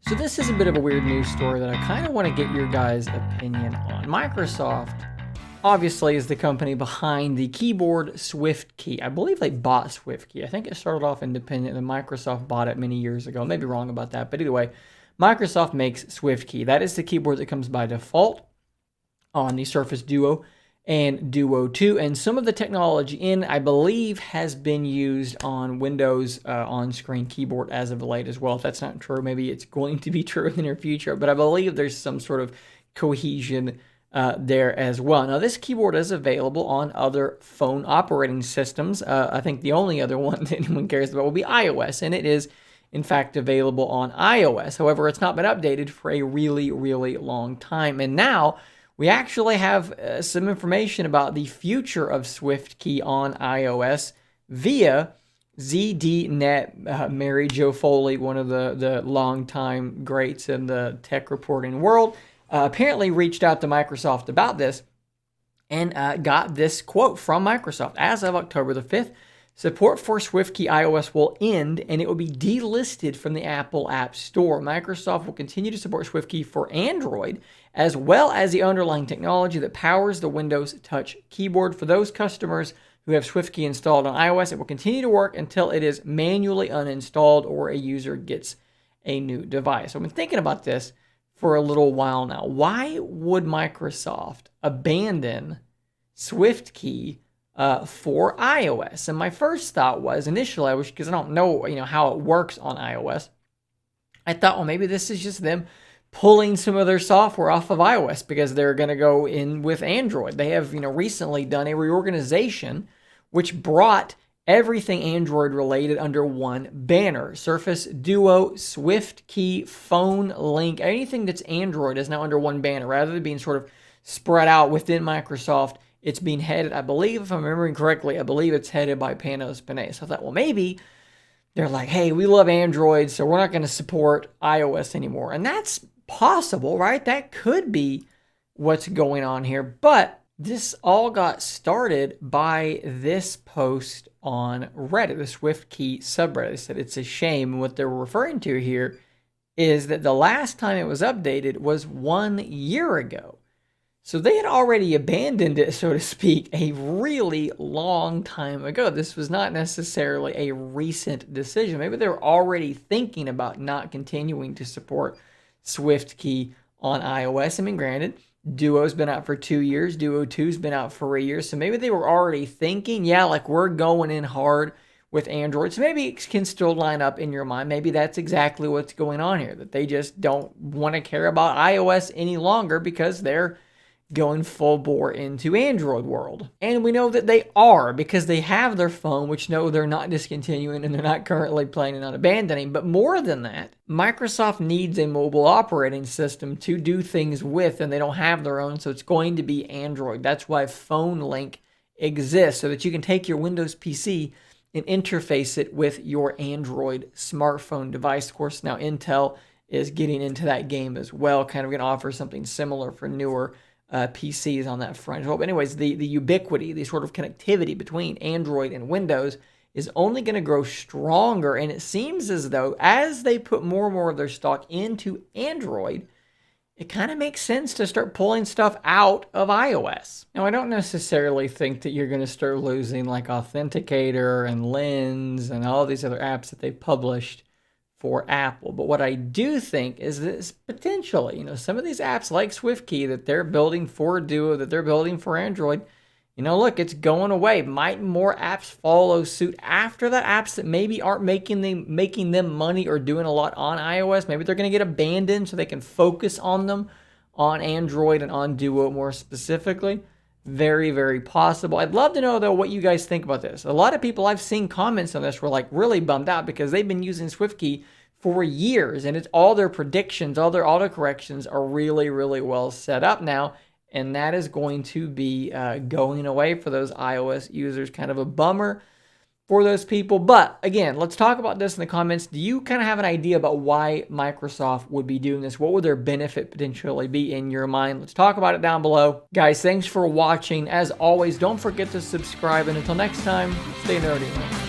So this is a bit of a weird news story that I kind of want to get your guys' opinion on. Microsoft obviously is the company behind the keyboard SwiftKey. I believe they bought SwiftKey. I think it started off independent and Microsoft bought it many years ago. I may be wrong about that, but either way, Microsoft makes SwiftKey. That is the keyboard that comes by default on the Surface Duo and Duo 2, and some of the technology in, I believe, has been used on Windows on-screen keyboard as of late as well. If that's not true, maybe it's going to be true in the near future, but I believe there's some sort of cohesion there as well. Now, this keyboard is available on other phone operating systems. I think the only other one that anyone cares about will be iOS, and it is, in fact, available on iOS. However, it's not been updated for a really, really long time, and now we actually have some information about the future of SwiftKey on iOS via ZDNet. Mary Jo Foley, one of the longtime greats in the tech reporting world, apparently reached out to Microsoft about this and got this quote from Microsoft. As of October the 5th, support for SwiftKey iOS will end and it will be delisted from the Apple App Store. Microsoft will continue to support SwiftKey for Android, as well as the underlying technology that powers the Windows Touch keyboard. For those customers who have SwiftKey installed on iOS, it will continue to work until it is manually uninstalled or a user gets a new device. I've been thinking about this for a little while now. Why would Microsoft abandon SwiftKey for iOS? And my first thought was, initially, because I don't know, how it works on iOS, I thought, well, maybe this is just them pulling some of their software off of iOS because they're going to go in with Android. They have, recently done a reorganization which brought everything Android related under one banner. Surface Duo, SwiftKey, Phone Link, anything that's Android is now under one banner rather than being sort of spread out within Microsoft. It's being headed, I believe, if I'm remembering correctly, I believe it's headed by Panos Panay. So I thought, well, maybe they're like, hey, we love Android, so we're not going to support iOS anymore. And that's possible, right? That could be what's going on here. But this all got started by this post on Reddit, the SwiftKey subreddit. They said it's a shame. What they're referring to here is that the last time it was updated was 1 year ago. So they had already abandoned it, so to speak, a really long time ago. This was not necessarily a recent decision. Maybe they were already thinking about not continuing to support SwiftKey on iOS. I mean, granted, Duo's been out for 2 years. Duo 2's been out for a year. So maybe they were already thinking, yeah, like we're going in hard with Android. So maybe it can still line up in your mind. Maybe that's exactly what's going on here, that they just don't want to care about iOS any longer because they're going full bore into Android world. And we know that they are because they have their phone, which no, they're not discontinuing and they're not currently planning on abandoning. But more than that, Microsoft needs a mobile operating system to do things with, and they don't have their own, so it's going to be Android. That's why Phone Link exists, so that you can take your Windows PC and interface it with your Android smartphone device. Of course, now Intel is getting into that game as well, kind of going to offer something similar for newer PCs on that front. But anyways, the ubiquity, the sort of connectivity between Android and Windows is only going to grow stronger. And it seems as though as they put more and more of their stock into Android, it kind of makes sense to start pulling stuff out of iOS. Now, I don't necessarily think that you're going to start losing like Authenticator and Lens and all these other apps that they published for Apple. But what I do think is that potentially, some of these apps like SwiftKey that they're building for Duo, that they're building for Android, look, it's going away. Might more apps follow suit after that? Apps that maybe aren't making them money or doing a lot on iOS, maybe they're going to get abandoned so they can focus on them on Android and on Duo more specifically. Very, very possible. I'd love to know, though, what you guys think about this. A lot of people I've seen comments on this were like really bummed out because they've been using SwiftKey for years and it's all their predictions, all their autocorrections are really, really well set up now. And that is going to be going away for those iOS users. Kind of a bummer for those people. But again, let's talk about this in the comments. Do you kind of have an idea about why Microsoft would be doing this? What would their benefit potentially be in your mind? Let's talk about it down below. Guys, thanks for watching. As always, don't forget to subscribe. And until next time, stay nerdy.